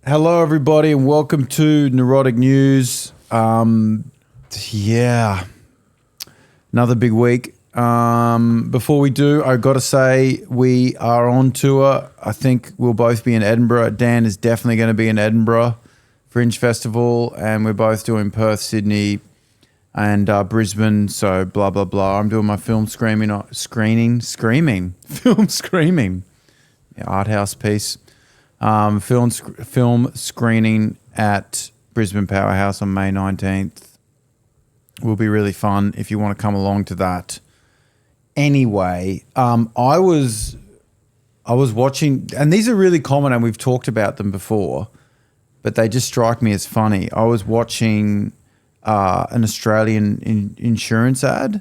Hello, everybody, and welcome to Neurotic News. Another big week. Before we do, I got to say we are on tour. I think we'll both be in Edinburgh. Dan is definitely going to be in Edinburgh Fringe Festival, and we're both doing Perth, Sydney, and Brisbane. So blah blah blah. I'm doing my film screaming, art house piece. Film screening at Brisbane Powerhouse on May 19th. Will be really fun if you want to come along to that. Anyway, I was watching, and these are really common, and we've talked about them before, but they just strike me as funny. I was watching an Australian insurance ad,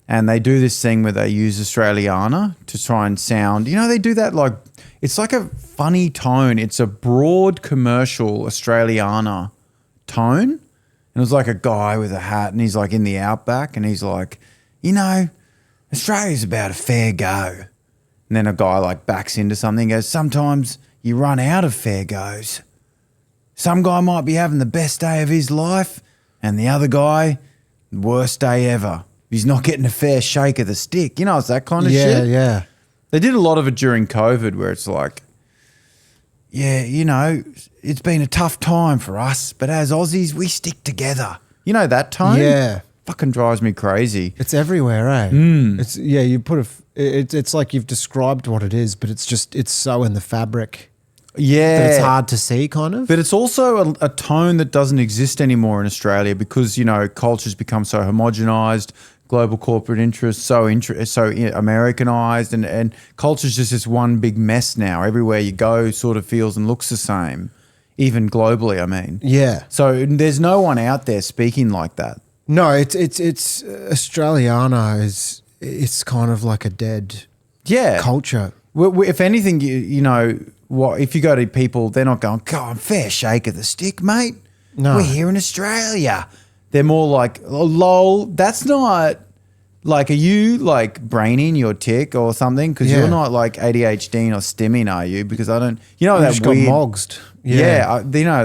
and they do this thing where they use Australiana to try and sound, they do that like, it's like a funny tone. It's a broad commercial Australiana tone. And it was like a guy with a hat, and he's like in the outback, and he's like, Australia's about a fair go. And then a guy like backs into something and goes, sometimes you run out of fair goes. Some guy might be having the best day of his life, and the other guy, worst day ever. He's not getting a fair shake of the stick. It's that kind of shit. Yeah. They did a lot of it during COVID where it's like, it's been a tough time for us, but as Aussies, we stick together. That tone? Yeah. Fucking drives me crazy. It's everywhere, eh? It's you put it's like you've described what it is, but it's so in the fabric. Yeah. That it's hard to see, kind of. But it's also a tone that doesn't exist anymore in Australia because, culture's become so homogenized, global corporate interests so Americanized, and culture's just this one big mess now. Everywhere you go sort of feels and looks the same, even globally, I mean. Yeah. So there's no one out there speaking like that. No, it's Australiana it's kind of like a dead culture. If anything, if you go to people, they're not going, God, fair shake of the stick, mate. No. We're here in Australia. They're more like, oh, lol, that's not, like, are you like braining your tick or something? Because you're not like ADHD or stimming, are you? Because I don't, that just weird. got mogsed. Yeah.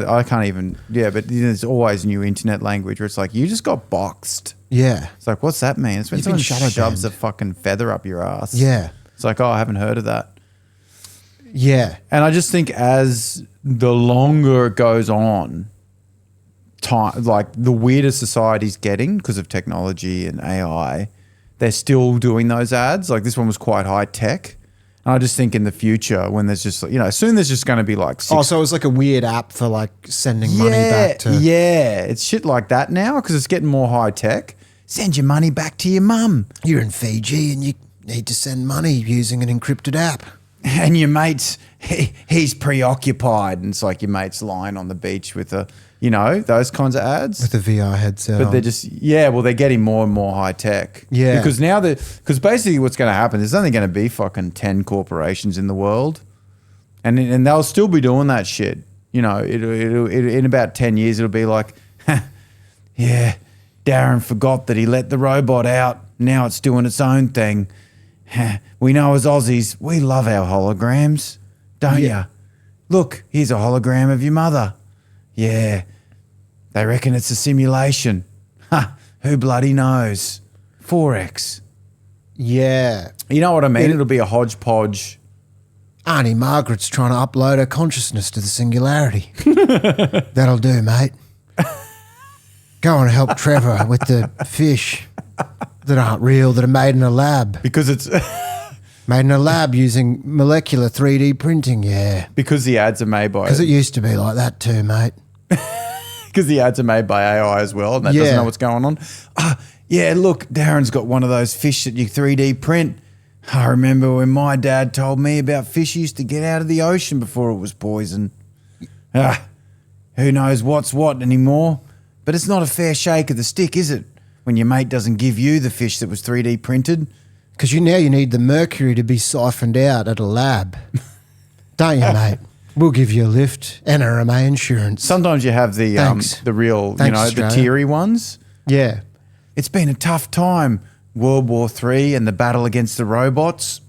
I can't even, but there's always new internet language where it's like, you just got boxed. Yeah. It's like, what's that mean? It's when You've been someone shadow shoves banned. a fucking feather up your ass. Yeah. It's like, oh, I haven't heard of that. Yeah. And I just think as the longer it goes on, like the weirder society's getting because of technology and AI, they're still doing those ads. Like this one was quite high tech. And I just think in the future when there's just, soon there's just going to be like so it was like a weird app for like sending money back to. Yeah, it's shit like that now because it's getting more high tech. Send your money back to your mum. You're in Fiji and you need to send money using an encrypted app. And your mate's, he's preoccupied. And it's like your mate's lying on the beach with those kinds of ads. With a VR headset But on. they're just, they're getting more and more high tech. Yeah. Because now because basically what's going to happen, there's only going to be fucking 10 corporations in the world. And they'll still be doing that shit. It'll in about 10 years, it'll be like, yeah, Darren forgot that he let the robot out. Now it's doing its own thing. We know as Aussies, we love our holograms, don't you? Look, here's a hologram of your mother. Yeah, they reckon it's a simulation. Who bloody knows? 4X. Yeah. You know what I mean? It'll be a hodgepodge. Auntie Margaret's trying to upload her consciousness to the singularity. That'll do, mate. Go and help Trevor with the fish that aren't real, that are made in a lab. Because it's... Made in a lab using molecular 3D printing, yeah. Because the ads are made by... Because it used to be like that too, mate. Because the ads are made by AI as well, and that doesn't know what's going on. Yeah, look, Darren's got one of those fish that you 3D print. I remember when my dad told me about fish used to get out of the ocean before it was poison. Who knows what's what anymore? But it's not a fair shake of the stick, is it? When your mate doesn't give you the fish that was 3D printed. Because you need the mercury to be siphoned out at a lab. Don't you, mate? We'll give you a lift, NRMA insurance. Sometimes you have the real, Thanks, the Australia. teary ones. Yeah. It's been a tough time. World War III and the battle against the robots.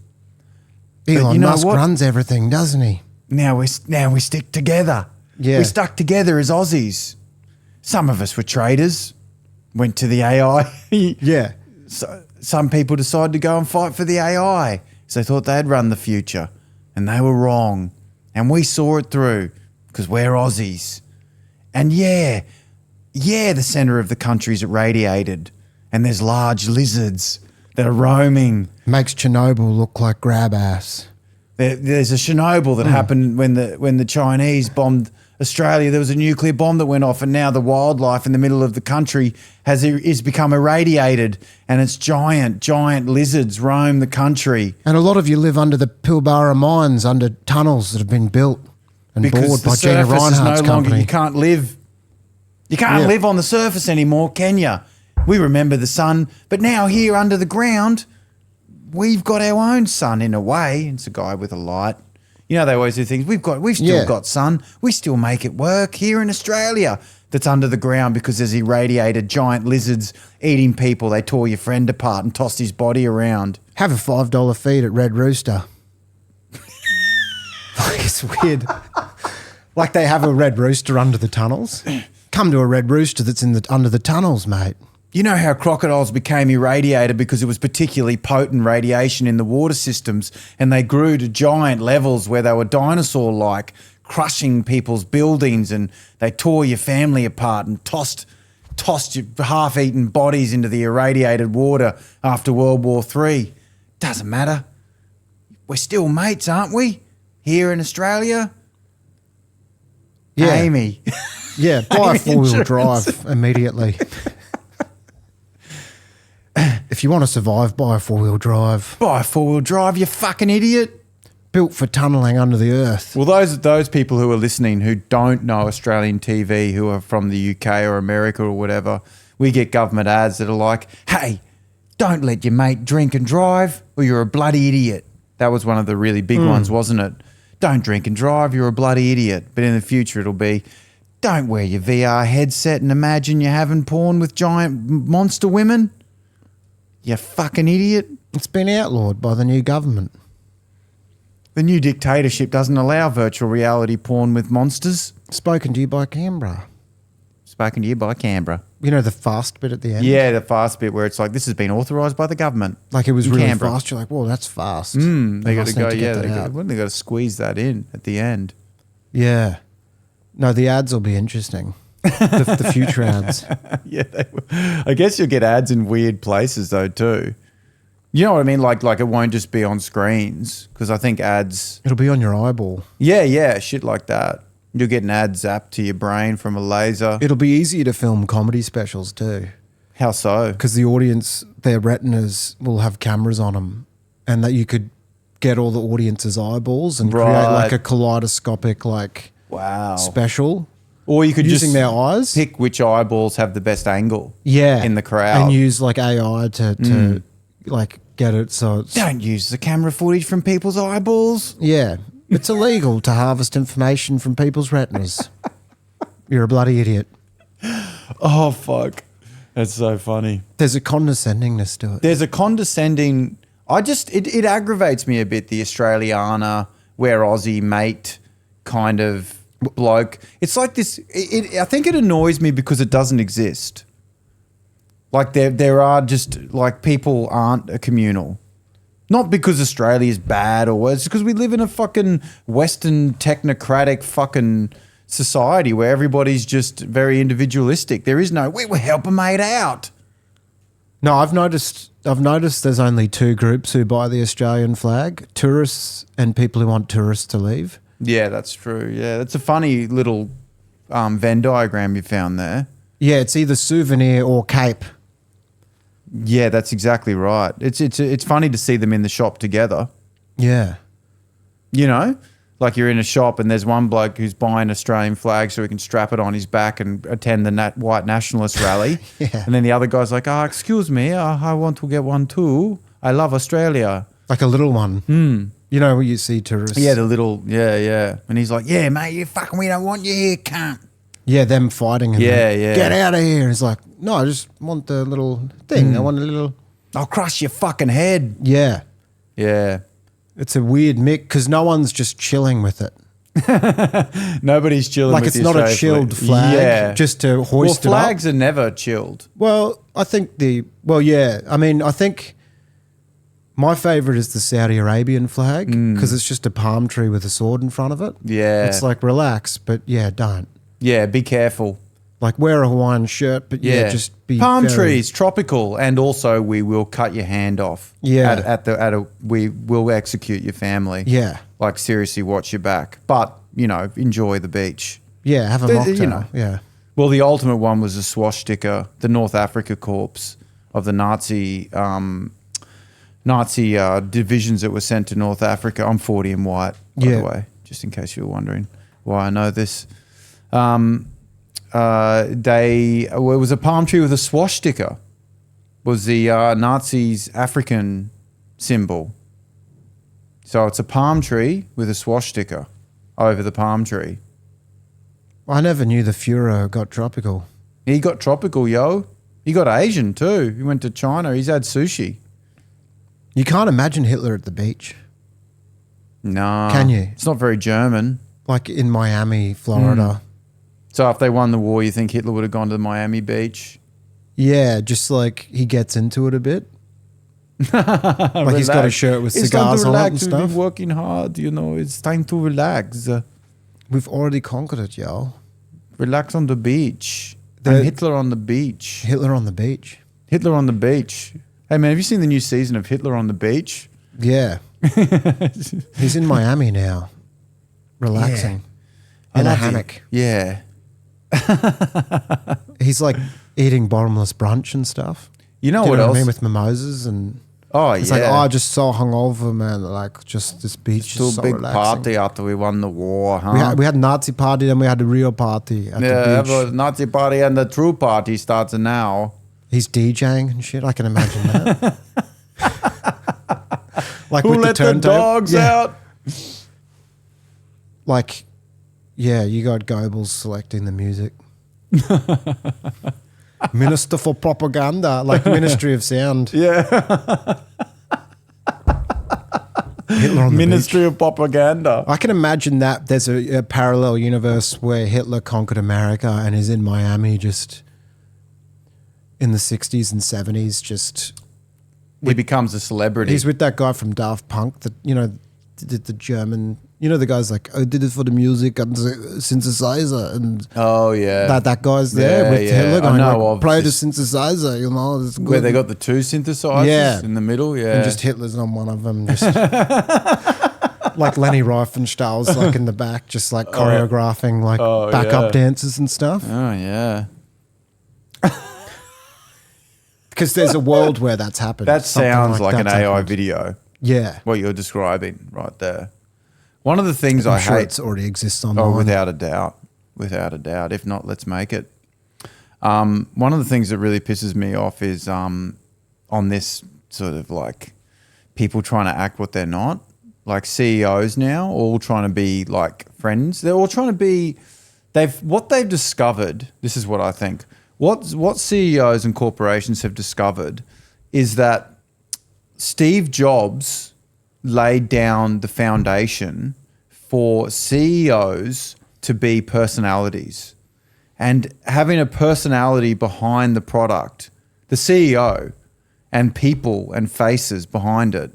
Elon Musk runs everything, doesn't he? Now we stick together. Yeah. We stuck together as Aussies. Some of us were traitors, went to the AI. Yeah. So, some people decided to go and fight for the AI. So they thought they'd run the future. And they were wrong. And we saw it through because we're Aussies. And the centre of the country's irradiated. And there's large lizards that are roaming. Makes Chernobyl look like grab ass. There's a Chernobyl that happened when the Chinese bombed Australia. There was a nuclear bomb that went off, and now the wildlife in the middle of the country is become irradiated, and it's giant lizards roam the country. And a lot of you live under the Pilbara mines, under tunnels that have been built and Because bored the by Gina surface is Reinhardt's no longer, company. you can't live. You can't live on the surface anymore, can you? We remember the sun, but now here under the ground, we've got our own sun in a way. It's a guy with a light. You know, they always do things. We've still got sun. We still make it work here in Australia. That's under the ground because there's irradiated giant lizards eating people. They tore your friend apart and tossed his body around. Have a $5 feed at Red Rooster. Like, it's weird. Like they have a Red Rooster under the tunnels. Come to a Red Rooster that's under the tunnels, mate. You know how crocodiles became irradiated because it was particularly potent radiation in the water systems, and they grew to giant levels where they were dinosaur-like, crushing people's buildings, and they tore your family apart and tossed your half-eaten bodies into the irradiated water after World War III. Doesn't matter. We're still mates, aren't we? Here in Australia? Yeah. Amy. Yeah, buy a Amy four-wheel insurance. drive immediately. If you want to survive, buy a four-wheel drive. Buy a four-wheel drive, you fucking idiot. Built for tunnelling under the earth. Well, those people who are listening who don't know Australian TV, who are from the UK or America or whatever, we get government ads that are like, hey, don't let your mate drink and drive or you're a bloody idiot. That was one of the really big ones, wasn't it? Don't drink and drive, you're a bloody idiot. But in the future it'll be, don't wear your VR headset and imagine you're having porn with giant monster women. You fucking idiot. It's been outlawed by the new government. The new dictatorship doesn't allow virtual reality porn with monsters. Spoken to you by Canberra. Spoken to you by Canberra. You know the fast bit at the end? Yeah, the fast bit where it's like, this has been authorised by the government. Like it was in really Canberra. fast. You're like, whoa, that's fast. They got must to go, need to get yeah, that out. they got to squeeze that in at the end. Yeah. No, the ads will be interesting. the future ads. Yeah, they will. I guess you'll get ads in weird places though too. You know what I mean? Like it won't just be on screens because I think ads. It'll be on your eyeball. Yeah, shit like that. You'll get an ad zapped to your brain from a laser. It'll be easier to film comedy specials too. How so? Because the audience, their retinas will have cameras on them, and that you could get all the audience's eyeballs and create like a kaleidoscopic Wow. special. Or you could using just their eyes. pick which eyeballs have the best angle. Yeah, in the crowd. and use like AI to like get it so it's Don't use the camera footage from people's eyeballs. yeah. It's illegal to harvest information from people's retinas. You're a bloody idiot. Oh, fuck. That's so funny. There's a condescendingness to it. There's a condescending... It aggravates me a bit, the Australiana, we're Aussie mate kind of bloke. It's like this... I think it annoys me because it doesn't exist. Like there are just... Like people aren't a communal. Not because Australia is bad or worse, because we live in a fucking Western technocratic fucking society where everybody's just very individualistic. There is no, we were help a mate out. No, I've noticed there's only two groups who buy the Australian flag: tourists and people who want tourists to leave. Yeah, that's true. Yeah, that's a funny little Venn diagram you found there. Yeah, it's either souvenir or cape. Yeah, that's exactly right. It's funny to see them in the shop together. Yeah. You know, like you're in a shop and there's one bloke who's buying Australian flag so he can strap it on his back and attend the white nationalist rally. Yeah. And then the other guy's like, excuse me, I want to get one too. I love Australia. Like a little one. You know where you see tourists. Yeah, the little, yeah. And he's like, yeah, mate, you fucking, we don't want you here, cunt. Yeah, them fighting. And Yeah. Get out of here. And it's like, no, I just want the little thing. I want a little. I'll crush your fucking head. Yeah. Yeah. It's a weird mix because no one's just chilling with it. Nobody's chilling Like with it's the not a Australian chilled flag Yeah. just to Well, hoist it up. flags are never chilled. Well, I think I mean, I think my favorite is the Saudi Arabian flag because it's just a palm tree with a sword in front of it. Yeah. It's like relax, but yeah, don't. Yeah, be careful. Like wear a Hawaiian shirt, but yeah, just be palm very- trees, tropical, and also we will cut your hand off. Yeah. We will execute your family. Yeah. Like seriously, watch your back. But enjoy the beach. Yeah, have a mocktail. Yeah. Well, the ultimate one was a swastika, the North Africa corpse of the Nazi divisions that were sent to North Africa. I'm 40 and white, by the way, just in case you were wondering why I know this. It was a palm tree with a swastika. Was the Nazis' African symbol. So it's a palm tree with a swastika over the palm tree. I never knew the Führer got tropical. He got tropical, yo. He got Asian too. He went to China. He's had sushi. You can't imagine Hitler at the beach. Nah. Can you? It's not very German. Like in Miami, Florida. So if they won the war, you think Hitler would have gone to the Miami beach? Yeah, just like he gets into it a bit. Like he's got a shirt with cigars on it and We've stuff. been working hard, It's time to relax. We've already conquered it, yo. Relax on the beach. I'm Hitler on the beach. Hitler on the beach. Hitler on the beach. Hey, man, have you seen the new season of Hitler on the Beach? Yeah. He's in Miami now, relaxing in a hammock. Yeah. He's like eating bottomless brunch and stuff. You know Do what you know else? what I mean? With mimosas and... It's like, just so hungover, man. Like, just this beach Still is so a big relaxing. party after we won the war, huh? We had Nazi party, then we had a real party at the beach. The Nazi party and the true party starts now. He's DJing and shit. I can imagine that. Like Who with let the the turntable. dogs out? Like, yeah, you got Goebbels selecting the music. Minister for Propaganda, like Ministry of Sound. Yeah. Hitler on the Ministry beach. of Propaganda. I can imagine that there's a parallel universe where Hitler conquered America and is in Miami just in the 60s and 70s just... He becomes a celebrity. He's with that guy from Daft Punk that, did the German... the guy's like, I did it for the music and the synthesizer. And oh, yeah. that guy's there with Hitler going, like, play the synthesizer, it's good. Where they got the two synthesizers in the middle, yeah. And just Hitler's on one of them, just like Lenny Riefenstahl's like in the back, just like choreographing like backup dances and stuff. Oh, yeah. Because there's a world where that's happened. That sounds like an that's AI happened. video. Yeah. What you're describing right there. One of the things I'm I sure hate... it already exists online. Oh, without a doubt. Without a doubt. If not, let's make it. One of the things that really pisses me off is on this sort of like people trying to act what they're not. Like CEOs now, all trying to be like friends. They're all trying to be... What they've discovered, this is what I think, what CEOs and corporations have discovered is that Steve Jobs laid down the foundation for CEOs to be personalities and having a personality behind the product, the CEO and people and faces behind it,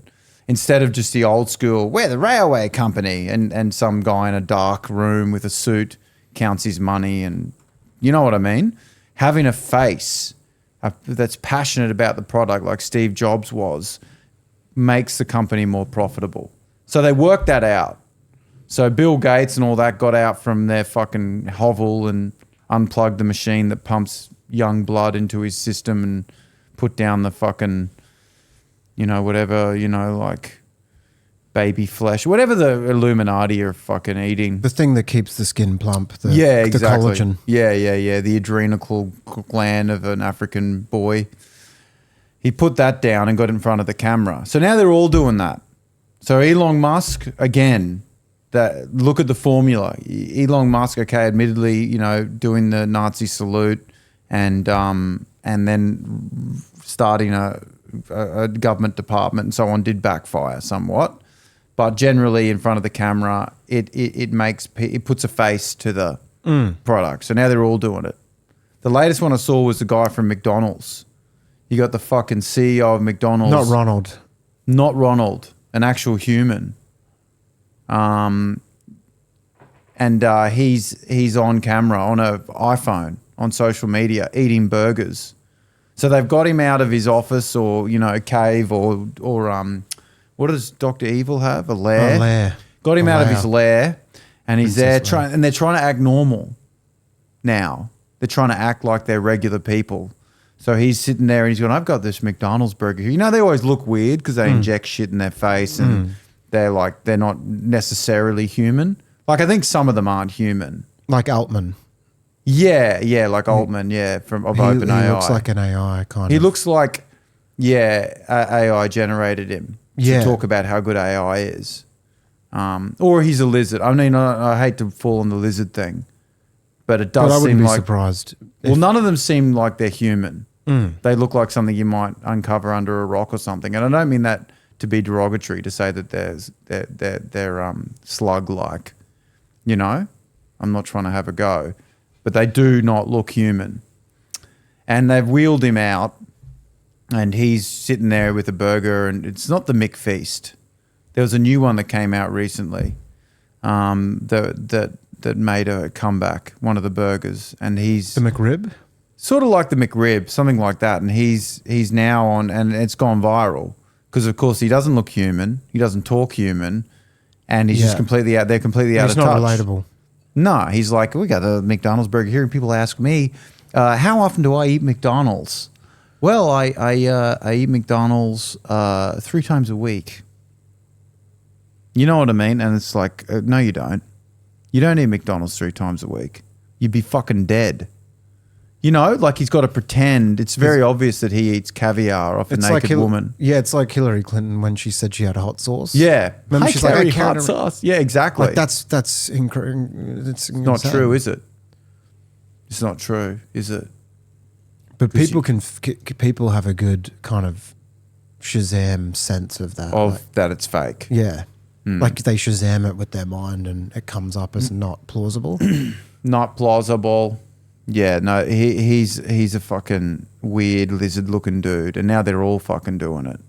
instead of just the old school, we're the railway company and some guy in a dark room with a suit counts his money and you know what I mean? Having a face that's passionate about the product like Steve Jobs was makes the company more profitable. So they worked that out. So Bill Gates and all that got out from their fucking hovel and unplugged the machine that pumps young blood into his system and put down the fucking, whatever, like baby flesh, whatever the Illuminati are fucking eating. The thing that keeps the skin plump. The exactly. collagen. Yeah. The adrenal gland of an African boy. He put that down and got in front of the camera. So now they're all doing that. So Elon Musk, again, look at the formula. Elon Musk, okay, admittedly, doing the Nazi salute and then starting a government department and so on did backfire somewhat. but generally in front of the camera, it puts a face to the product. So now they're all doing it. The latest one I saw was the guy from McDonald's. You got the fucking CEO of McDonald's. Not Ronald, an actual human. And he's on camera on a iPhone on social media eating burgers. So they've got him out of his office or cave or what does Dr. Evil have? A lair. A lair. Got him out of his lair, and he's there Princess and they're trying to act normal. Now they're trying to act like they're regular people. So he's sitting there and he's going, I've got this McDonald's burger here. You know, they always look weird because they inject shit in their face and they're not necessarily human. Like I think some of them aren't human. Like Altman. Yeah, like Altman, of OpenAI. He looks like an AI kind of. He looks like, AI generated him to talk about how good AI is. Or he's a lizard. I mean, I hate to fall on the lizard thing, but it does I wouldn't seem be like surprised. Well, none of them seem like they're human. They look like something you might uncover under a rock or something. And I don't mean that to be derogatory to say that they're slug-like. You know, I'm not trying to have a go, but they do not look human. And they've wheeled him out, and he's sitting there with a burger, and it's not the McFeast. There was a new one that came out recently that made a comeback, one of the burgers, and he's The McRib? sort of like the McRib, something like that. And he's now on, and it's gone viral because, of course, he doesn't look human, he doesn't talk human, and he's just completely out. They're completely out of touch. He's not relatable. No, he's like, we got the McDonald's burger here, and people ask me, how often do I eat McDonald's? Well, I eat McDonald's 3 times a week. You know what I mean? And it's like, no, you don't. You don't eat McDonald's 3 times a week. You'd be fucking dead. You know, like he's got to pretend. It's very obvious that he eats caviar off a naked woman. Yeah, it's like Hillary Clinton when she said she had hot sauce. Yeah. Remember she's like, I can't hot sauce. Yeah, exactly. Like that's it's not true, is it? It's not true, is it? But people have a good kind of Shazam sense of that. That it's fake. Yeah. Like they Shazam it with their mind and it comes up as not plausible. Not plausible. Yeah, no, he's a fucking weird lizard-looking dude, and now they're all fucking doing it.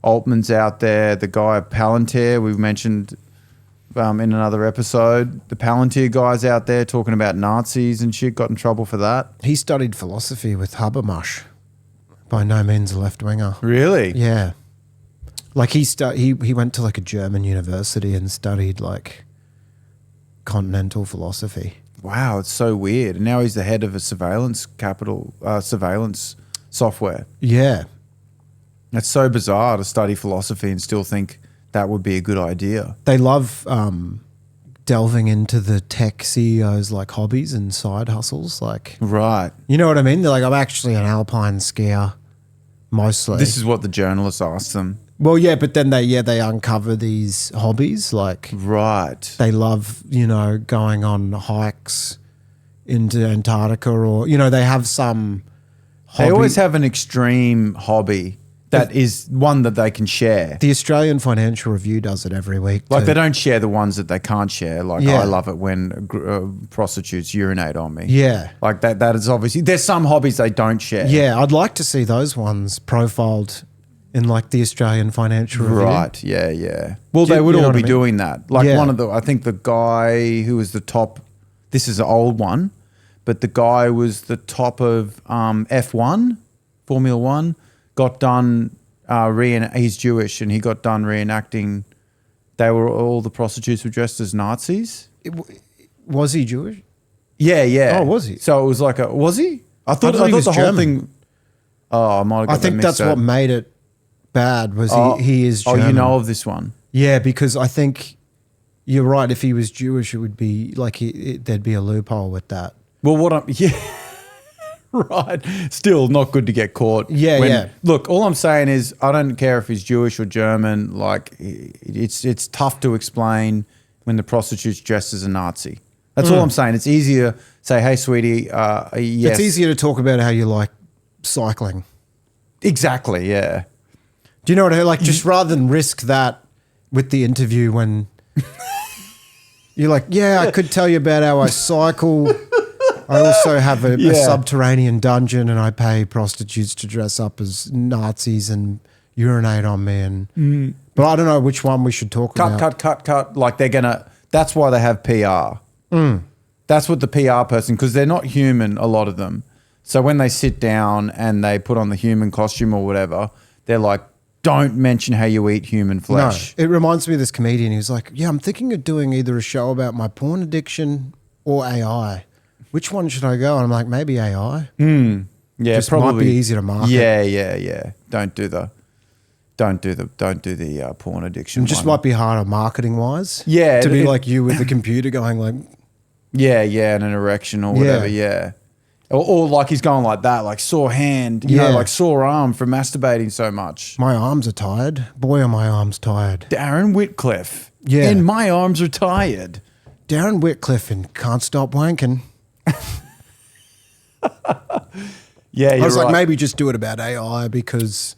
Altman's out there. The guy Palantir we mentioned in another episode. The Palantir guy's out there talking about Nazis and shit. Got in trouble for that. He studied philosophy with Habermas. By no means a left-winger. Really? Yeah. Like he went to like a German university and studied like continental philosophy. Wow, it's so weird. And now he's the head of a surveillance software. Yeah. It's so bizarre to study philosophy and still think that would be a good idea. They love delving into the tech CEOs' like hobbies and side hustles. Like, right. You know what I mean? They're like, I'm actually an alpine skier mostly. This is what the journalists asked them. Well, yeah, but then they uncover these hobbies. Like, right. They love, going on hikes into Antarctica or, they have some hobby. They always have an extreme hobby that is one that they can share. The Australian Financial Review does it every week. Like they don't share the ones that they can't share. Like I love it when prostitutes urinate on me. Yeah. Like that is obviously, there's some hobbies they don't share. Yeah, I'd like to see those ones profiled in like the Australian Financial Review. Right, yeah. Well, they would all be doing that. Like I think the guy who was the top, this is an old one, but the guy was the top of F1, Formula 1, got done, he's Jewish, and he got done reenacting, all the prostitutes were dressed as Nazis. Was he Jewish? Yeah. Oh, was he? So it was like was he? I thought he was the German. whole thing, I might have got I think that's what made it bad was he is German. Oh, you know of this one? Yeah, because I think you're right. If he was Jewish, it would be like there'd be a loophole with that. Well, right. Still not good to get caught. Yeah. Look, all I'm saying is I don't care if he's Jewish or German. Like it's tough to explain when the prostitute's dressed as a Nazi. That's all I'm saying. It's easier to say, hey, sweetie, yes. It's easier to talk about how you like cycling. Exactly, yeah. Do you know what I mean? Like just rather than risk that with the interview when you're like, yeah, I could tell you about how I cycle. I also have a subterranean dungeon and I pay prostitutes to dress up as Nazis and urinate on me. And but I don't know which one we should talk about. Cut. Like that's why they have PR. That's what the PR person, because they're not human, a lot of them. So when they sit down and they put on the human costume or whatever, they're like, don't mention how you eat human flesh. No, it reminds me of this comedian. He was like, yeah, I'm thinking of doing either a show about my porn addiction or AI. Which one should I go? And I'm like, maybe AI. Yeah, just probably might be easier to market. Yeah. Don't do the porn addiction. It just one. might be harder marketing wise. Yeah, to be like you with the computer going like, yeah, and an erection or whatever. Yeah. Or like he's going like that, like sore hand, you know, like sore arm from masturbating so much. My arms are tired. Boy, are my arms tired. Darren Whitcliffe. Yeah. And my arms are tired. Darren Whitcliffe and Can't Stop Wanking. Yeah, I was like, maybe just do it about AI because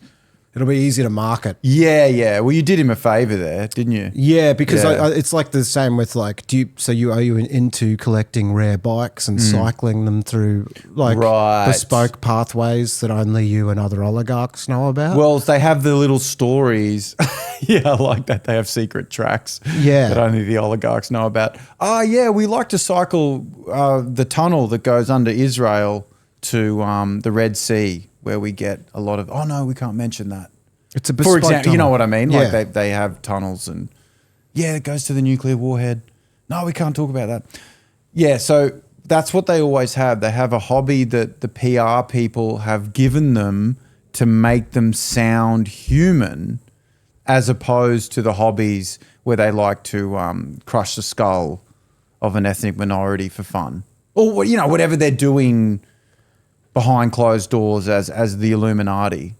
it'll be easy to market. Yeah. Well, you did him a favor there, didn't you? Yeah, because it's like the same with like, are you into collecting rare bikes and cycling them through like bespoke pathways that only you and other oligarchs know about? Well, they have the little stories. Yeah, I like that. They have secret tracks that only the oligarchs know about. Oh, yeah, we like to cycle the tunnel that goes under Israel to the Red Sea, where we get a lot of, oh no, we can't mention that. It's a bespoke For example, tunnel. you know what I mean? Yeah. Like they have tunnels and it goes to the nuclear warhead. No, we can't talk about that. Yeah, so that's what they always have. They have a hobby that the PR people have given them to make them sound human, as opposed to the hobbies where they like to crush the skull of an ethnic minority for fun. Or, you know, whatever they're doing behind closed doors as the Illuminati.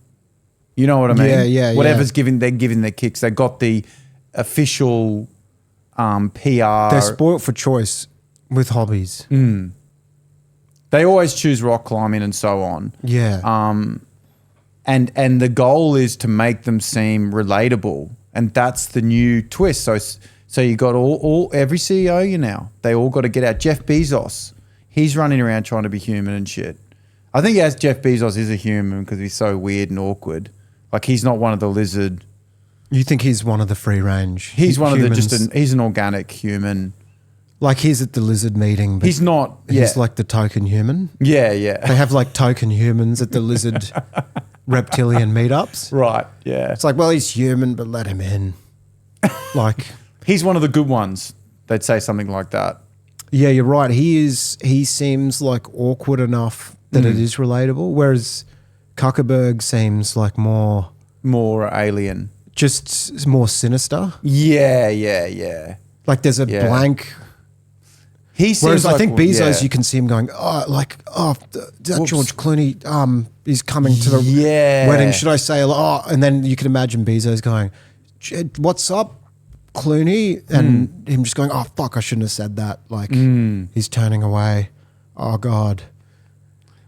You know what I mean? Yeah. Whatever's they're giving their kicks. They got the official PR. They're spoilt for choice with hobbies. They always choose rock climbing and so on. Yeah. And the goal is to make them seem relatable, and that's the new twist. So you got every CEO they all got to get out. Jeff Bezos, he's running around trying to be human and shit. I think Jeff Bezos is a human because he's so weird and awkward. Like he's not one of the lizard. You think he's one of the free range? He's one humans. Of the he's an organic human. Like he's at the lizard meeting. But he's not. He's like the token human. Yeah. They have like token humans at the lizard reptilian meetups. Right. Yeah. It's like, well, he's human, but let him in. Like he's one of the good ones. They'd say something like that. Yeah, you're right. He seems like awkward enough that it is relatable, whereas Zuckerberg seems like more alien, just more sinister. Yeah. Like there's a blank. He seems whereas like, I think Bezos, you can see him going, that George Clooney is coming to the wedding. Should I say, and then you can imagine Bezos going, what's up, Clooney? And him just going, oh, fuck, I shouldn't have said that. Like he's turning away. Oh, God.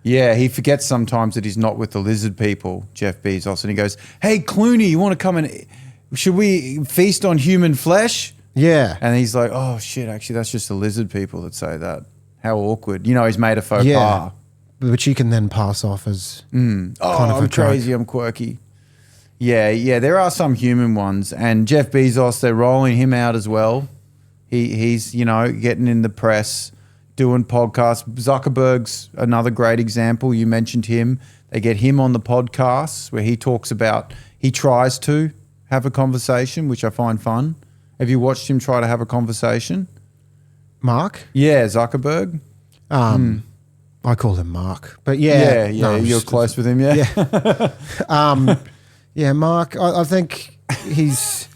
Yeah, he forgets sometimes that he's not with the lizard people, Jeff Bezos, and he goes, hey, Clooney, you want to come and should we feast on human flesh? Yeah. And he's like, oh, shit, actually, that's just the lizard people that say that. How awkward. You know, he's made a faux pas. Which he can then pass off as kind of I'm crazy, I'm quirky. Yeah, there are some human ones. And Jeff Bezos, they're rolling him out as well. He's, getting in the press, doing podcasts. Zuckerberg's another great example. You mentioned him. They get him on the podcasts where he tries to have a conversation, which I find fun. Have you watched him try to have a conversation? Mark? Yeah, Zuckerberg. I call him Mark. But yeah. No, you're close with him, yeah. Yeah, Mark, I think he's...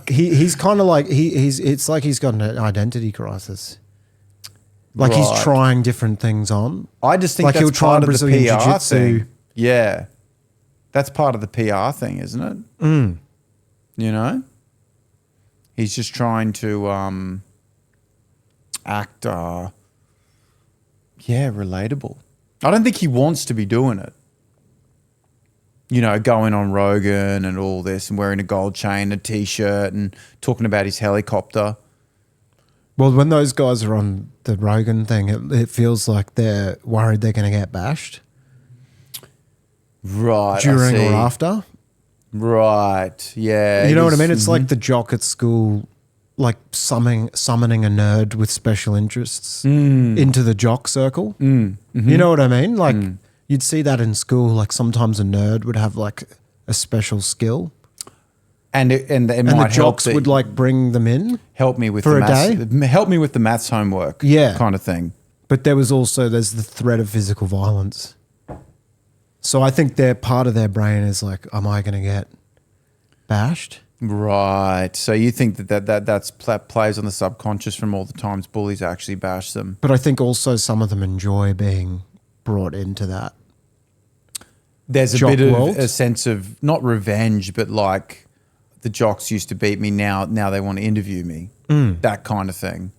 he's kind of like it's like he's got an identity crisis. Like he's trying different things on. I just think like that's he'll try part of the Brazilian PR jiu-jitsu. thing. Yeah, that's part of the PR thing, isn't it? He's just trying to act relatable. I don't think he wants to be doing it. you know, going on Rogan and all this and wearing a gold chain, a T-shirt and talking about his helicopter. Well, when those guys are on the Rogan thing, it feels like they're worried they're going to get bashed. Right. During or after. Right. Yeah. You know what I mean? It's like the jock at school, like summoning a nerd with special interests into the jock circle. You know what I mean? Like you'd see that in school. Like sometimes a nerd would have like a special skill. And the jocks would like bring them in. Help me with for the a maths, day. help me with the maths homework. Yeah. Kind of thing. But there's the threat of physical violence. So I think part of their brain is like, am I going to get bashed? Right. So you think that plays on the subconscious from all the times bullies actually bash them. But I think also some of them enjoy being brought into that. There's a jock bit of world. a sense of not revenge, but like the jocks used to beat me. Now they want to interview me. That kind of thing.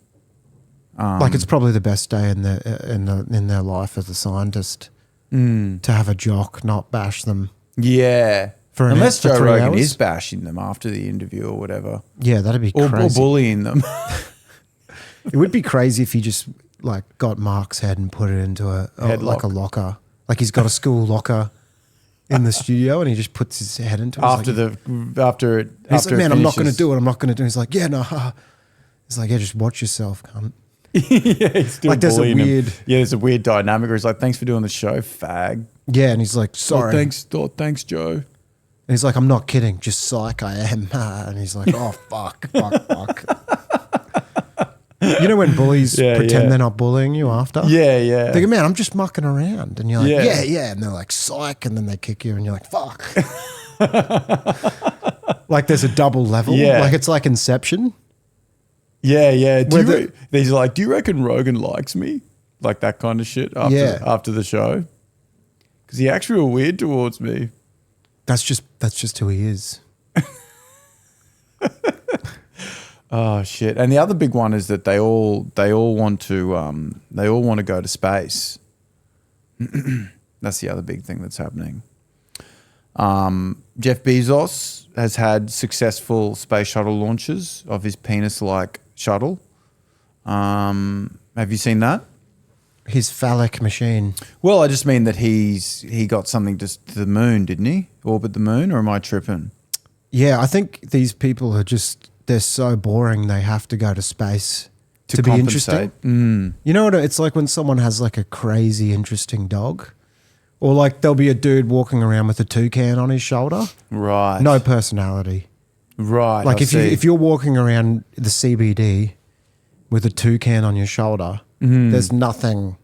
Like it's probably the best day in their life as a scientist to have a jock not bash them. Yeah. Unless for Joe 3 Rogan hours. is bashing them after the interview or whatever. Yeah, that'd be Or crazy. bullying them. It would be crazy if he just like got Mark's head and put it into like a locker. Like he's got a school locker in the studio and he just puts his head into it. He's He's like, man, I'm not going to do it. I'm not going to do it. He's like, yeah, no. He's like, yeah, just watch yourself, cunt. Yeah, he's still Like there's a bullying him. weird, Yeah, there's a weird dynamic where he's like, thanks for doing the show, fag. yeah, and he's like, sorry. Thanks, Joe. And he's like, I'm not kidding, just psych I am. And he's like, oh, fuck. You know when bullies pretend they're not bullying you after? Yeah. They go, man, I'm just mucking around. And you're like, Yeah. yeah. And they're like, psych. And then they kick you and you're like, fuck. Like there's a double level. Yeah. Like it's like Inception. Yeah. He's like, do you reckon Rogan likes me? Like that kind of shit after the show. Because he acts real weird towards me. That's just who he is. Oh shit! And the other big one is that they all want to go to space. That's the other big thing that's happening. Jeff Bezos has had successful space shuttle launches of his penis-like shuttle. Have you seen that? His phallic machine. Well, I just mean that he got something to the moon, didn't he? Orbit the moon, or am I tripping? Yeah, I think these people are they're so boring they have to go to space to be compensate. interesting. You know what? It's like when someone has like a crazy interesting dog. Or like there'll be a dude walking around with a toucan on his shoulder. Right. No personality. Right. Like if you're walking around the CBD with a toucan on your shoulder, there's nothing.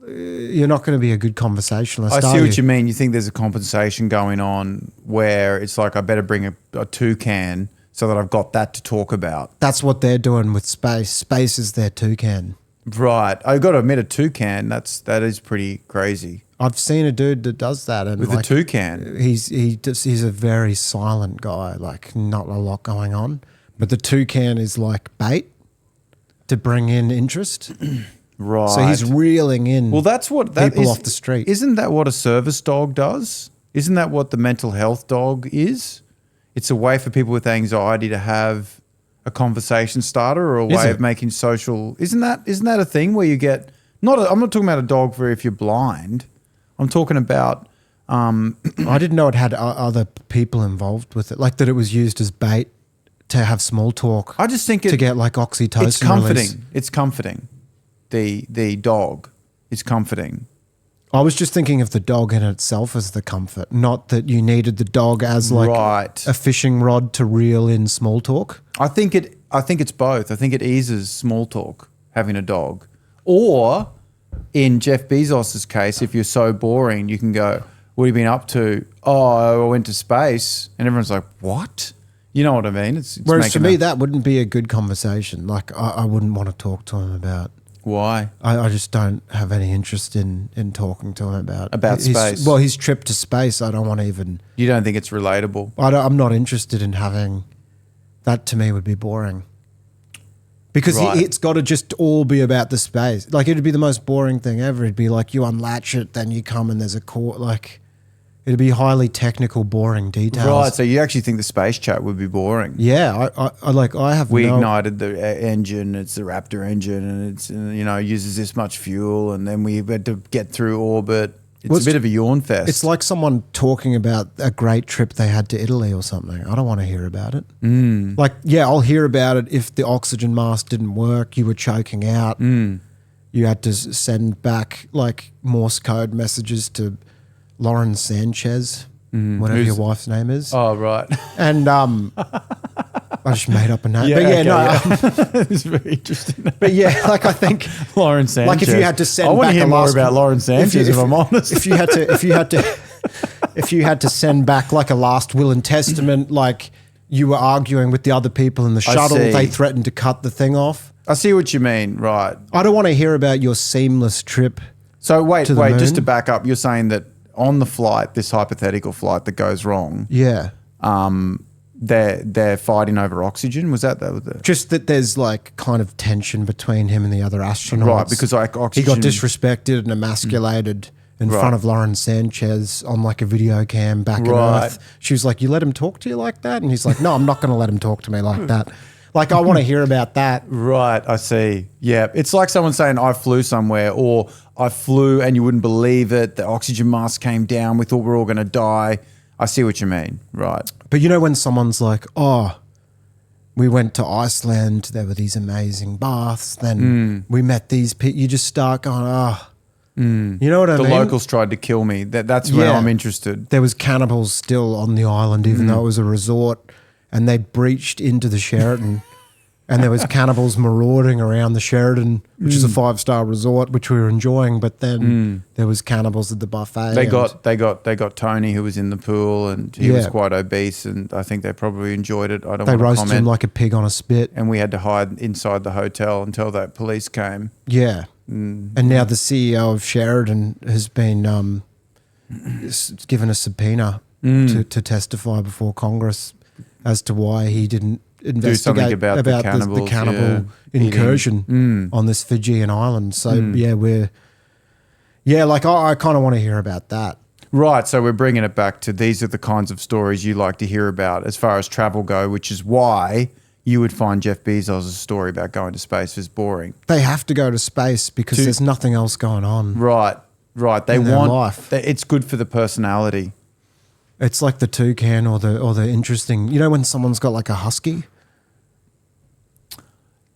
You're not going to be a good conversationalist. I see what you mean. You think there's a compensation going on where it's like I better bring a toucan so that I've got that to talk about. That's what they're doing with space. Space is their toucan. Right. I've got to admit, a toucan, that is pretty crazy. I've seen a dude that does that, and With a toucan? he's a very silent guy, like not a lot going on. But the toucan is like bait to bring in interest. Right. So he's reeling in. Well, that's what people off the street. Isn't that what a service dog does? Isn't that what the mental health dog is? It's a way for people with anxiety to have a conversation starter or a way of making social. Isn't that a thing where you get I'm not talking about a dog for if you're blind. I'm talking about. I didn't know it had other people involved with it, like that it was used as bait to have small talk. I just think to get like oxytocin. It's comforting. Release. It's comforting. The dog is comforting. I was just thinking of the dog in itself as the comfort, not that you needed the dog as like a fishing rod to reel in small talk. I think it's both. I think it eases small talk having a dog. Or in Jeff Bezos's case, if you're so boring, you can go, "What have you been up to?" "Oh, I went to space," and everyone's like, "What?" You know what I mean? It's Whereas for me, that wouldn't be a good conversation. Like I wouldn't want to talk to him about. Why? I just don't have any interest in talking to him about space. Well, his trip to space, I don't want to even. You don't think it's relatable? I'm not interested in having. That to me would be boring. Because it's got to just all be about the space. Like it'd be the most boring thing ever. It'd be like you unlatch it, then you come and there's a cord. Like It'd be highly technical, boring details. Right. So you actually think the space chat would be boring? Yeah, I have. We ignited the engine. It's the Raptor engine, and it's uses this much fuel, and then we had to get through orbit. It's a bit of a yawn fest. It's like someone talking about a great trip they had to Italy or something. I don't want to hear about it. Like, yeah, I'll hear about it if the oxygen mask didn't work, you were choking out. You had to send back like Morse code messages to Lauren Sanchez, whatever your wife's name is. Oh, right. And I just made up a name. It's very interesting. But yeah, like I think Lauren Sanchez. Like if you had to send I want back to hear a more last, about Lauren Sanchez if I'm honest. If you had to send back like a last will and testament, like you were arguing with the other people in the shuttle, they threatened to cut the thing off. I see what you mean, right. I don't want to hear about your seamless trip. So wait, moon. just to back up, you're saying that on the flight, this hypothetical flight that goes wrong, Yeah. they're fighting over oxygen. Was that the Just that there's like kind of tension between him and the other astronauts. right? Because like oxygen, he got disrespected and emasculated in front of Lauren Sanchez on like a video cam back on Earth. She was like, "You let him talk to you like that?" And he's like, "No, I'm not going to let him talk to me like that." Like, I want to hear about that. Right, I see. Yeah, it's like someone saying, I flew somewhere, or I flew and you wouldn't believe it. The oxygen mask came down. We thought we were all going to die. I see what you mean. Right. But you know when someone's like, oh, we went to Iceland. There were these amazing baths. Then we met these people. You just start going, you know what I mean? The locals tried to kill me. That's when I'm interested. There was cannibals still on the island, even though it was a resort. And they breached into the Sheraton, and there was cannibals marauding around the Sheraton, which is a 5-star resort, which we were enjoying. But then there was cannibals at the buffet. They got Tony, who was in the pool, and he was quite obese, and I think they probably enjoyed it. I don't want to comment. They roasted him like a pig on a spit, and we had to hide inside the hotel until that police came. Yeah, and now the CEO of Sheraton has been given a subpoena to testify before Congress as to why he didn't investigate about the cannibal incursion on this Fijian island. So I kind of want to hear about that. Right, so we're bringing it back to these are the kinds of stories you like to hear about as far as travel go, which is why you would find Jeff Bezos' story about going to space is boring. They have to go to space because there's nothing else going on. Right. They want life. It's good for the personality. It's like the toucan or the interesting. You know when someone's got like a husky?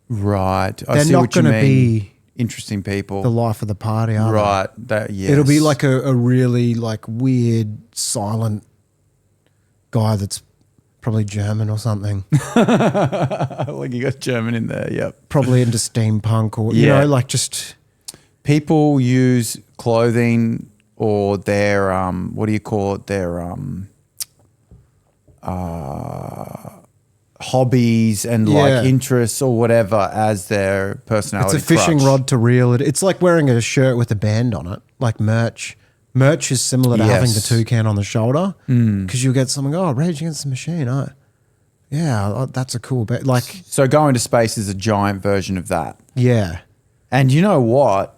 Right. They're not going to be interesting people. The life of the party, are right. they? It'll be like a really like weird, silent guy that's probably German or something. Like you got German in there, yep. Probably into steampunk or, you know, like just... People use clothing or their, what do you call it, their hobbies and like interests or whatever as their personality. It's a fishing rod to reel it. It's like wearing a shirt with a band on it, like merch. Merch is similar to having the toucan on the shoulder because you'll get something, Rage Against the Machine, yeah, that's a cool bit. Like, so going to space is a giant version of that. Yeah. And you know what?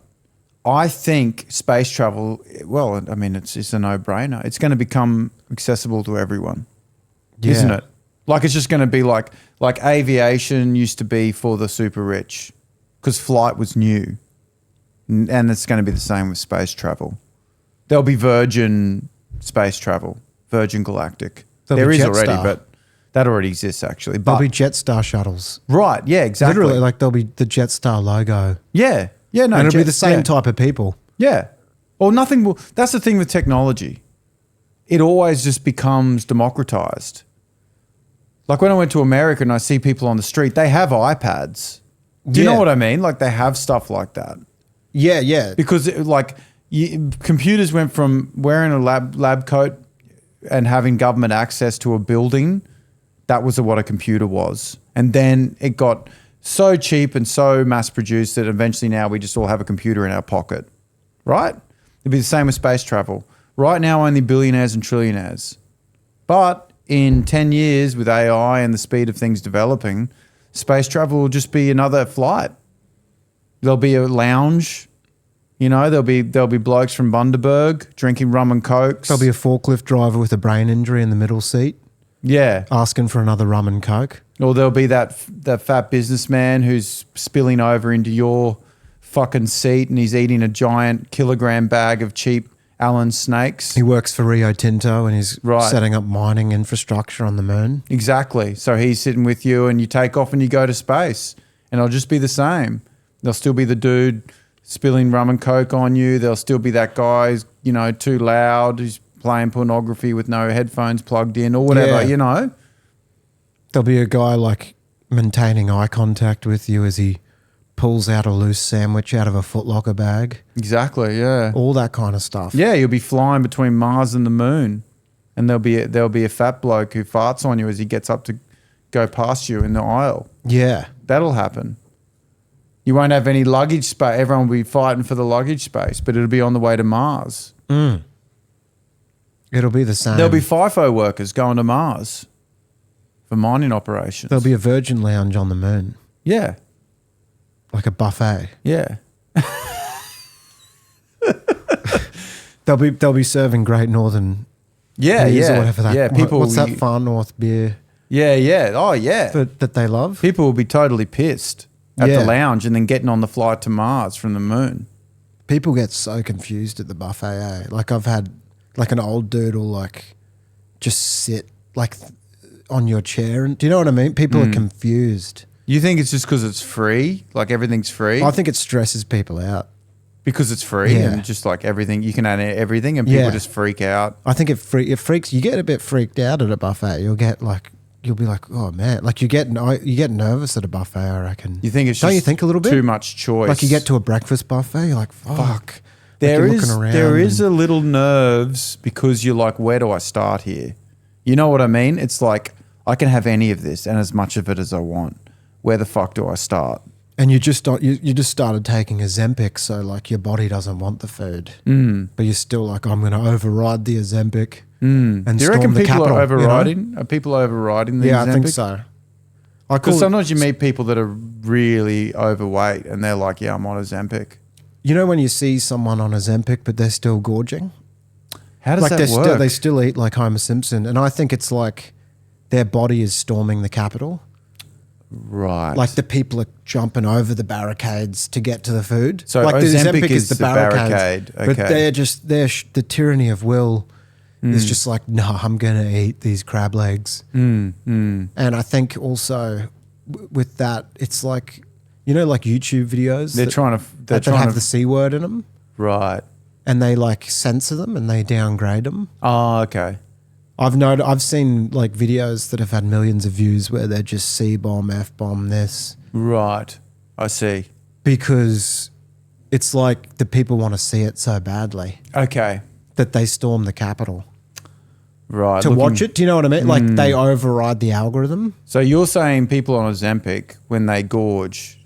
I think space travel, well, I mean, it's a no-brainer. It's going to become accessible to everyone, isn't it? Like it's just going to be like aviation used to be for the super rich because flight was new. And it's going to be the same with space travel. There'll be Virgin space travel, Virgin Galactic. There is already, but that already exists actually. But there'll be Jetstar shuttles. Right, yeah, exactly. Literally, like there'll be the Jetstar logo. Yeah, yeah, no. And it'll be the same type of people. Yeah. Or nothing will, that's the thing with technology. It always just becomes democratized. Like when I went to America and I see people on the street, they have iPads. Do you know what I mean? Like they have stuff like that. Yeah, yeah. Because computers went from wearing a lab coat and having government access to a building. That was what a computer was. And then it got so cheap and so mass produced that eventually now we just all have a computer in our pocket, right? It'd be the same with space travel. Right now, only billionaires and trillionaires. But in 10 years with AI and the speed of things developing, space travel will just be another flight. There'll be a lounge You know, there'll be blokes from Bundaberg drinking rum and cokes. There'll be a forklift driver with a brain injury in the middle seat yeah. asking for another rum and coke. Or there'll be that fat businessman who's spilling over into your fucking seat and he's eating a giant kilogram bag of cheap Allen snakes. He works for Rio Tinto and he's Right. setting up mining infrastructure on the moon. Exactly. So he's sitting with you and you take off and you go to space and it'll just be the same. There'll still be the dude spilling rum and coke on you. There'll still be that guy who's, you know, too loud, who's playing pornography with no headphones plugged in or whatever, Yeah. you know. There'll be a guy like maintaining eye contact with you as he pulls out a loose sandwich out of a Foot Locker bag. Exactly, yeah. All that kind of stuff. Yeah, you'll be flying between Mars and the moon and there'll be a fat bloke who farts on you as he gets up to go past you in the aisle. Yeah. That'll happen. You won't have any luggage space. Everyone will be fighting for the luggage space, but it'll be on the way to Mars. It'll be the same. There'll be FIFO workers going to Mars for mining operations. There'll be a Virgin Lounge on the moon, Yeah, like a buffet. yeah. They'll be serving Great Northern Yeah, beers yeah. or whatever that. Yeah, people what's will that Far North beer Yeah, yeah. Oh, yeah. that they love? People will be totally pissed at Yeah. the lounge and then getting on the flight to Mars from the moon. People get so confused at the buffet. Like I've had like an old dude will like just sit like on your chair, and do you know what I mean? People are confused. You think it's just because it's free? Like everything's free? I think it stresses people out. Because it's free Yeah. and just like everything, you can add everything and people Yeah. just freak out. I think it freaks. You get a bit freaked out at a buffet. You'll be like, oh man, like you get nervous at a buffet. I reckon. You think it's Don't just you think a little bit too much choice? Like you get to a breakfast buffet, you're like, fuck. There Like you're is looking around there is and- a little nerves because you're like, where do I start here? You know what I mean? It's like I can have any of this and as much of it as I want. Where the fuck do I start? And you just started taking Ozempic, so like your body doesn't want the food, but you're still like, I'm going to override the Ozempic and Do you storm reckon the people Capitol, are you know? overriding? Are people overriding the Yeah, I think Ozempic? so. Because sometimes you meet people that are really overweight and they're like, yeah, I'm on Ozempic. You know when you see someone on Ozempic but they're still gorging? How does Like that work? they still eat like Homer Simpson, and I think it's like their body is storming the Capitol. Right. Like the people are jumping over the barricades to get to the food. So like Ozempic is the barricade, barricades, but okay. the tyranny of will is just like, no, I'm going to eat these crab legs. And I think also with that, it's like, you know, like YouTube videos. They're trying that have the C word in them, Right. and they like censor them and they downgrade them. Oh, okay. I've seen like videos that have had millions of views where they're just C-bomb, F-bomb this. Right. I see. Because it's like the people want to see it so badly Okay. that they storm the Capitol Right. to watch it. Do you know what I mean? Like they override the algorithm. So you're saying people on Ozempic, when they gorge,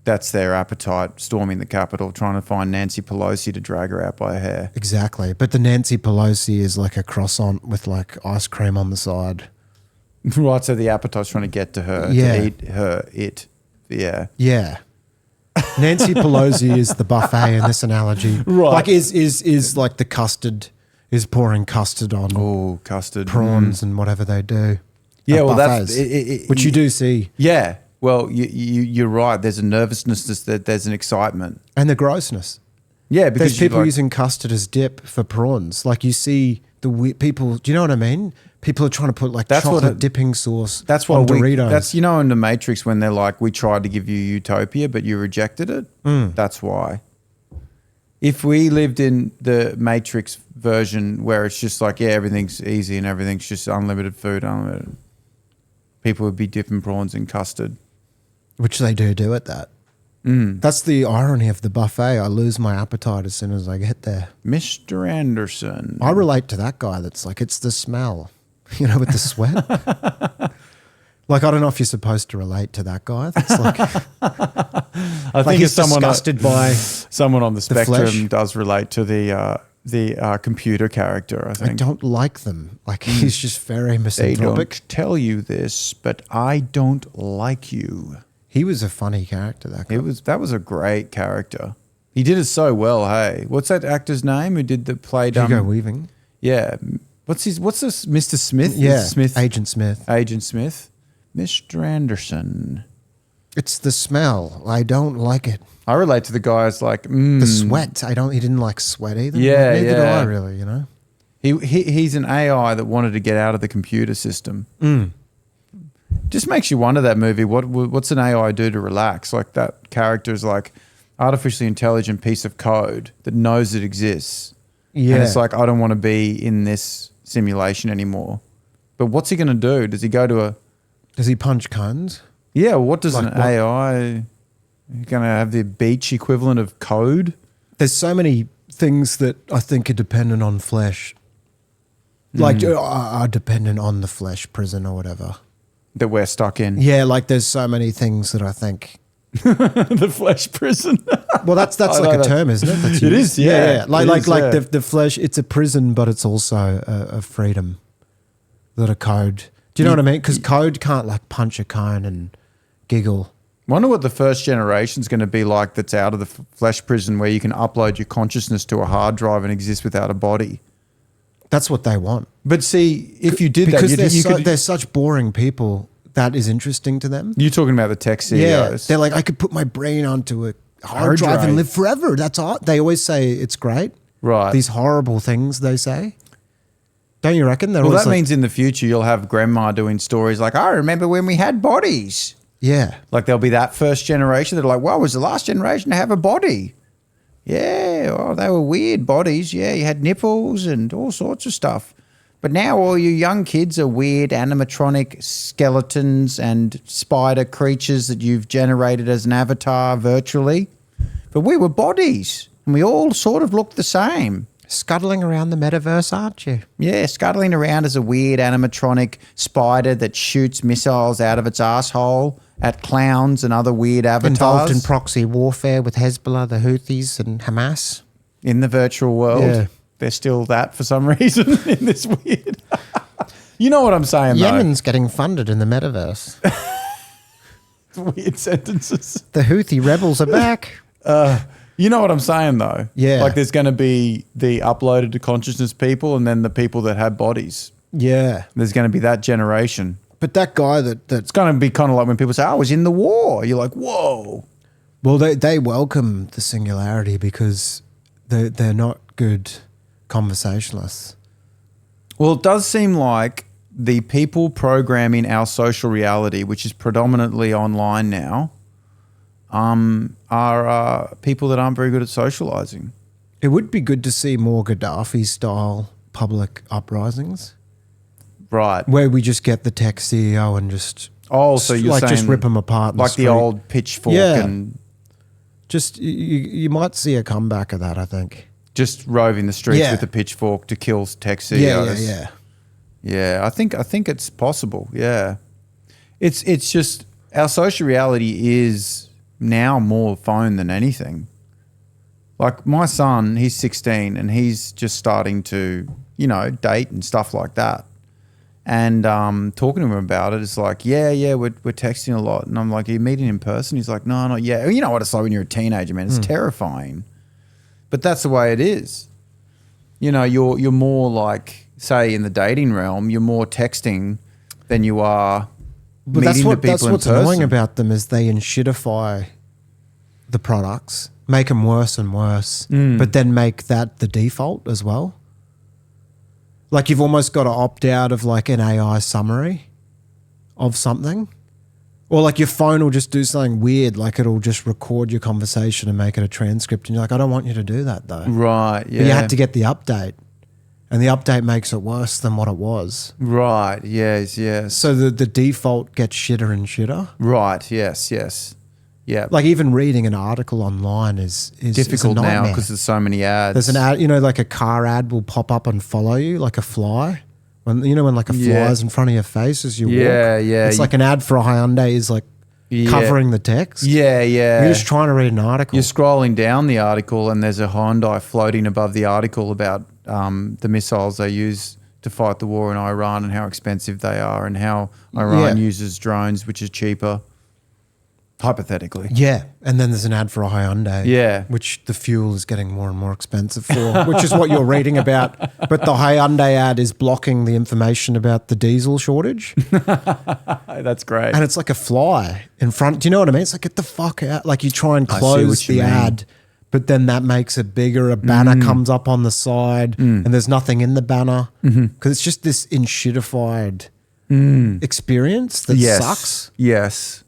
that's their appetite, storming the Capitol, trying to find Nancy Pelosi to drag her out by her hair. Exactly. But the Nancy Pelosi is like a croissant with like ice cream on the side. Right, so the appetite's trying to get to her, Yeah. to eat it. Yeah. Yeah. Nancy Pelosi is the buffet in this analogy. Right. Like is like the custard, is pouring custard on Oh, custard. prawns and whatever they do. Yeah, at well, buffets, that's... which you do see. Yeah. Well, you're right. There's a nervousness, there's an excitement. And the grossness. Yeah, because There's people like, using custard as dip for prawns. Like you see people, do you know what I mean? People are trying to put like That's what chocolate dipping sauce That's on what Doritos. That's, you know, in the Matrix when they're like, we tried to give you utopia, but you rejected it. That's why. If we lived in the Matrix version where it's just like, yeah, everything's easy and everything's just unlimited food, unlimited, people would be dipping prawns in custard. Which they do at that. That's the irony of the buffet. I lose my appetite as soon as I get there. Mr. Anderson. I relate to that guy that's like, it's the smell, you know, with the sweat. Like, I don't know if you're supposed to relate to that guy. That's like, I think he's if disgusted by someone on the flesh. spectrum does relate to the computer character, I I think. don't like them. Like, he's just very They misanthropic. don't tell you this, but I don't like you. He was a funny character, that guy. That was a great character. He did it so well, hey. What's that actor's name who played Hugo Weaving. Yeah. What's this? Mr. Smith? Yeah, Smith. Agent Smith. Agent Smith. Mr. Anderson. It's the smell. I don't like it. I relate to the guys like The sweat. He didn't like sweat either. Yeah, Neither do yeah. I really, you know. He's an AI that wanted to get out of the computer system. Just makes you wonder, that movie, what's an AI do to relax? Like, that character is like artificially intelligent piece of code that knows it exists. Yeah. And it's like, I don't want to be in this simulation anymore. But what's he going to do? Does he go to a... Does he punch cones? Yeah, what does Like an what? AI... You're going to have the beach equivalent of code? There's so many things that I think are dependent on flesh. Like, are dependent on the flesh prison or whatever. That we're stuck in. Yeah, like there's so many things that I think... The flesh prison. Well, that's I like know a that. Term, isn't it? That's It used. is, yeah. Like, It is, yeah. the flesh, it's a prison, but it's also a freedom. That a code. Do you know what I mean? Because code can't like punch a cone and giggle. Wonder what the first generation's going to be like that's out of the flesh prison, where you can upload your consciousness to a hard drive and exist without a body. That's what they want. But see, if you did because that, they're such boring people, that is interesting to them. you're talking about the tech CEOs. Yeah, they're like, I could put my brain onto a hard drive and live forever. That's all. They always say it's great. Right. These horrible things they say. Don't you reckon? Well, that means in the future you'll have grandma doing stories like, I remember when we had bodies. Yeah. Like, there'll be that first generation that are like, well, was the last generation to have a body? Yeah, well, they were weird bodies. Yeah, you had nipples and all sorts of stuff. But now all you young kids are weird animatronic skeletons and spider creatures that you've generated as an avatar virtually. But we were bodies, and we all sort of looked the same. Scuttling around the metaverse, aren't you? Yeah, scuttling around as a weird animatronic spider that shoots missiles out of its asshole at clowns and other weird avatars. Involved in proxy warfare with Hezbollah, the Houthis, and Hamas. In the virtual world. Yeah. They're still that for some reason in this weird... You know what I'm saying, though? Yemen's getting funded in the metaverse. Weird sentences. The Houthi rebels are back. You know what I'm saying, though? Yeah. Like, there's going to be the uploaded to consciousness people and then the people that have bodies. Yeah. There's going to be that generation. But that guy that's It's going to be kind of like when people say, I was in the war. You're like, whoa. well, they welcome the singularity because they're not good conversationalists. Well, it does seem like the people programming our social reality, which is predominantly online now, are people that aren't very good at socializing. It would be good to see more Gaddafi-style public uprisings Right. where we just get the tech CEO and just Oh, so you're like saying just rip them apart, in like street. the old pitchfork Yeah. and Just you might see a comeback of that, I think. just roving the streets Yeah. with a pitchfork to kill tech CEOs. Yeah. Yeah, I think it's possible. Yeah, it's just our social reality is now more phone than anything. Like, my son, he's 16 and he's just starting to, date and stuff like that. And talking to him about it, it's like, we're texting a lot. And I'm like, are you meeting in person? He's like, no, not yet. You know what it's like when you're a teenager, man. It's terrifying. But that's the way it is. You're more like, say, in the dating realm, you're more texting than you are But meeting the people that's in what's person. annoying about them is they enshitify the products, make them worse and worse, but then make that the default as well. Like, you've almost got to opt out of like an AI summary of something. Or like your phone will just do something weird, like it'll just record your conversation and make it a transcript. And you're like, I don't want you to do that though. Right, yeah. But you had to get the update. And the update makes it worse than what it was. Right, yes. So the default gets shitter and shitter. Right, yes. Yeah. Like, even reading an article online is difficult a now nightmare. because there's so many ads. There's an ad, like a car ad will pop up and follow you, like a fly. When like a fly Yeah. is in front of your face as you walk. Yeah. It's like an ad for a Hyundai is like covering the text. Yeah. You're just trying to read an article. You're scrolling down the article and there's a Hyundai floating above the article about the missiles they use to fight the war in Iran and how expensive they are and how Iran uses drones, which is cheaper. hypothetically. Yeah, and then there's an ad for a Hyundai. Yeah. Which the fuel is getting more and more expensive for, which is what you're reading about. But the Hyundai ad is blocking the information about the diesel shortage. That's great. And it's like a fly in front. Do you know what I mean? It's like, get the fuck out. Like you try and close the ad, but then that makes it bigger. A banner comes up on the side and there's nothing in the banner because it's just this enshittified experience that sucks. Yes.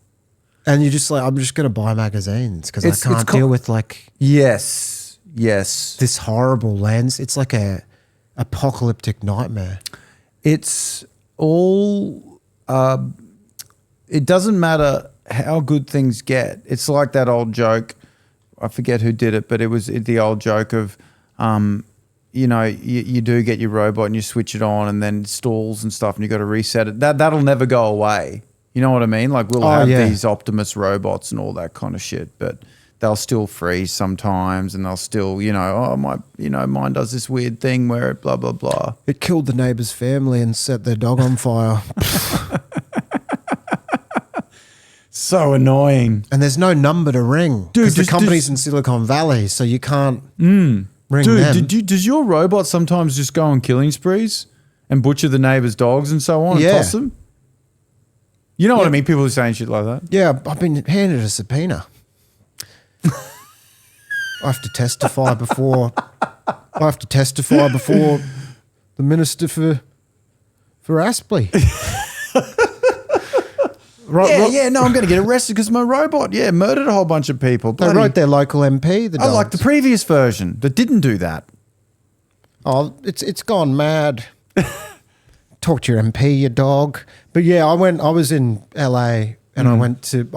And you're just like, I'm just going to buy magazines because I can't deal with like yes, this horrible lens. It's like a apocalyptic nightmare. It's all. It doesn't matter how good things get. It's like that old joke. I forget who did it, but it was the old joke of, you do get your robot and you switch it on and then it stalls and stuff and you got to reset it. That'll never go away. You know what I mean? Like we'll have these Optimus robots and all that kind of shit, but they'll still freeze sometimes and they'll still, mine does this weird thing where it blah, blah, blah. It killed the neighbour's family and set their dog on fire. So annoying. And there's no number to ring because the company's in Silicon Valley, so you can't ring them. Does your robot sometimes just go on killing sprees and butcher the neighbour's dogs and so on and toss them? You know what I mean? People are saying shit like that. Yeah, I've been handed a subpoena. I have to testify before. The Minister for Aspley. No, I'm going to get arrested because my robot, murdered a whole bunch of people. They wrote their local MP. The I like the previous version that didn't do that. Oh, it's gone mad. Talk to your MP, your dog. But yeah, I was in LA and I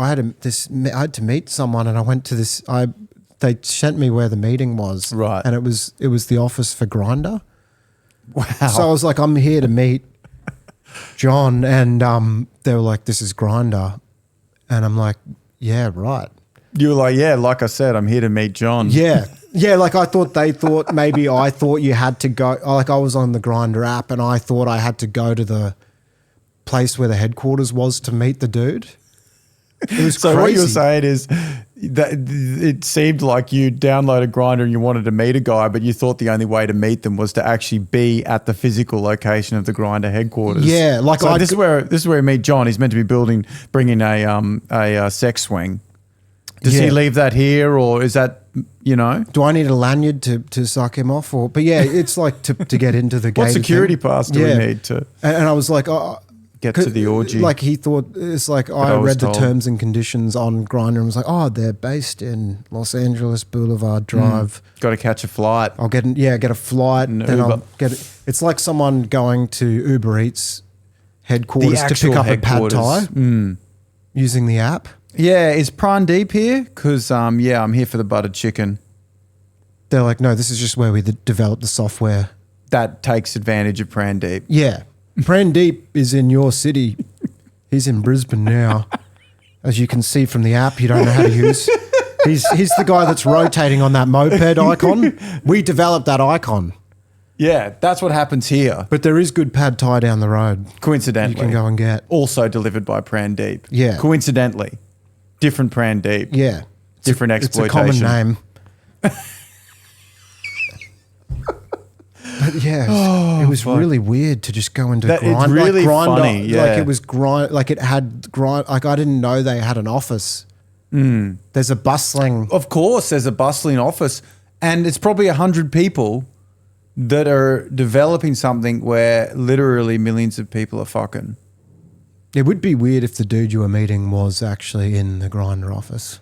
had to meet someone and I went to this. They sent me where the meeting was, right? And it was the office for Grindr. Wow! So I was like, I'm here to meet John, and they were like, "This is Grindr," and I'm like, "Yeah, right." You were like, "Yeah, like I said, I'm here to meet John." Yeah. Yeah, like I thought maybe I thought you had to go, like I was on the Grindr app and I thought I had to go to the place where the headquarters was to meet the dude. It was so crazy. what you're saying is that it seemed like you downloaded Grindr and you wanted to meet a guy, but you thought the only way to meet them was to actually be at the physical location of the Grindr headquarters. Yeah, like so this is where we meet John. He's meant to be bringing a sex swing. Does he leave that here, or is that, Do I need a lanyard to suck him off? But yeah, it's like to get into the gate. What security pass do we need to? And I was like, get to the orgy. Like he thought, it's like I read the terms and conditions on Grindr and was like, they're based in Los Angeles Boulevard Drive. Got to catch a flight. I'll get a flight. Then Uber. I'll get it. It's like someone going to Uber Eats headquarters to pick up a pad thai using the app. Yeah, is Prandeep here? Because, I'm here for the buttered chicken. They're like, no, this is just where we develop the software. That takes advantage of Prandeep. Yeah. Prandeep is in your city. He's in Brisbane now. As you can see from the app, you don't know how to use. He's the guy that's rotating on that moped icon. We developed that icon. Yeah, that's what happens here. But there is good pad thai down the road. Coincidentally. You can go and get. Also delivered by Prandeep. Yeah. Coincidentally. Different Prandeep. Yeah. Different exploitation. It's a common name. But yeah, it was really weird to just go into Grindr. It's really funny, yeah. Like it was like it had Grindr. Like I didn't know they had an office. There's a bustling. Of course, there's a bustling office, and it's probably 100 people that are developing something where literally millions of people are fucking. It would be weird if the dude you were meeting was actually in the Grindr office.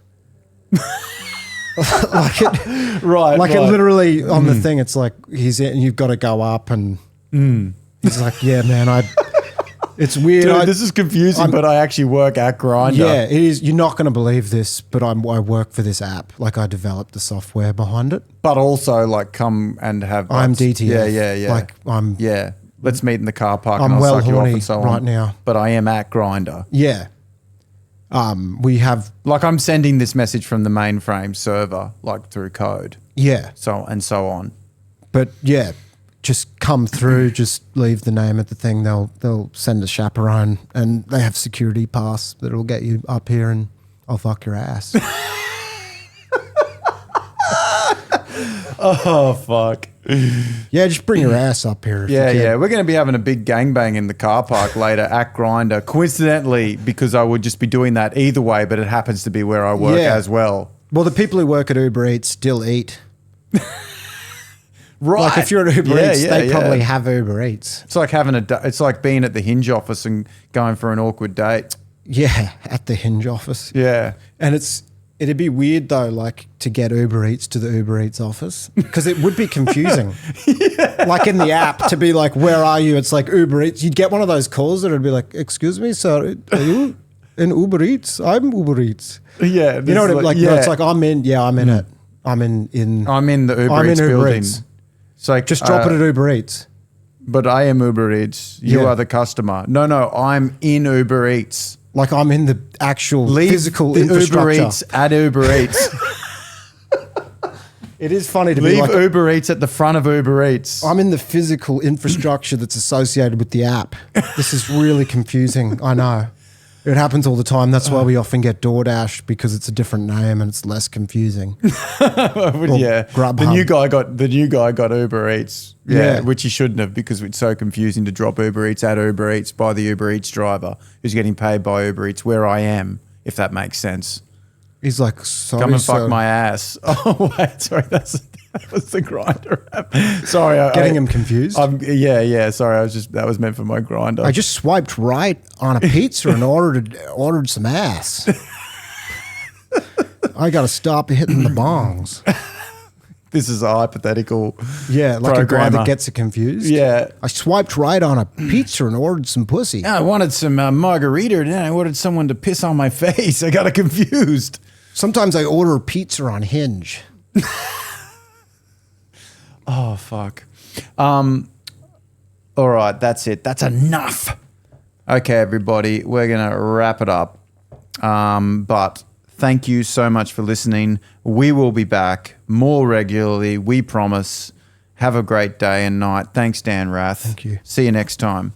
It literally on the thing, it's like he's in, and you've got to go up and he's like, yeah, man, it's weird. Dude, this is confusing, but I actually work at Grindr. Yeah, it is. You're not going to believe this, but I work for this app. Like I developed the software behind it. But also like come and have. I'm DTF. Yeah. Like I'm. Yeah. Let's meet in the car park. I'm and I'll well suck you off horny and so on. right now. But I am at Grindr. Yeah. We have. Like I'm sending this message from the mainframe server, like through code. Yeah. So on. But yeah, just come through. Just leave the name at the thing. They'll send a chaperone, and they have security pass that'll get you up here. And I'll fuck your ass. Oh, fuck. Yeah, just bring your ass up here. if you Yeah, can. yeah. We're going to be having a big gangbang in the car park later at Grindr. Coincidentally, because I would just be doing that either way, but it happens to be where I work Yeah. as well. Well, the people who work at Uber Eats still eat. Right. Like if you're at Uber Yeah, Eats, yeah, they yeah. probably have Uber Eats. It's like it's like being at the Hinge office and going for an awkward date. Yeah, at the Hinge office. Yeah. And it'd be weird though, like to get Uber Eats to the Uber Eats office because it would be confusing. Like in the app to be like, where are you? It's like Uber Eats. You'd get one of those calls that would be like, excuse me, sir, are you in Uber Eats? I'm Uber Eats. Yeah. You know what I mean? Like, yeah. no, it's like, I'm in it. I'm in I'm in the Uber I'm in Eats Uber building. Eats. It's like, Just drop it at Uber Eats. But I am Uber Eats. You Yeah. are the customer. No, I'm in Uber Eats. Like I'm in the actual Leave physical the infrastructure. Uber Eats at Uber Eats. It is funny to be Leave like, Uber Eats at the front of Uber Eats. I'm in the physical infrastructure that's associated with the app. This is really confusing. I know. It happens all the time. That's why we often get DoorDash because it's a different name and it's less confusing. Yeah, Grubhub. the new guy got Uber Eats. Yeah, Yeah. which he shouldn't have because it's so confusing to drop Uber Eats at Uber Eats by the Uber Eats driver who's getting paid by Uber Eats where I am, if that makes sense. He's like, sorry, Come and sir. fuck my ass. Oh wait, sorry, that was the Grindr app. Sorry, Getting him confused. Yeah. Sorry, that was meant for my Grindr. I just swiped right on a pizza and ordered some ass. I got to stop hitting the bongs. This is a hypothetical. Yeah, like a guy programmer. that gets it confused. Yeah. I swiped right on a pizza and ordered some pussy. I wanted some margarita, and then I ordered someone to piss on my face. I got it confused. Sometimes I order pizza on Hinge. Oh, fuck. All right, that's it. That's enough. Okay, everybody, we're going to wrap it up. But thank you so much for listening. We will be back more regularly, we promise. Have a great day and night. Thanks, Dan Rath. Thank you. See you next time.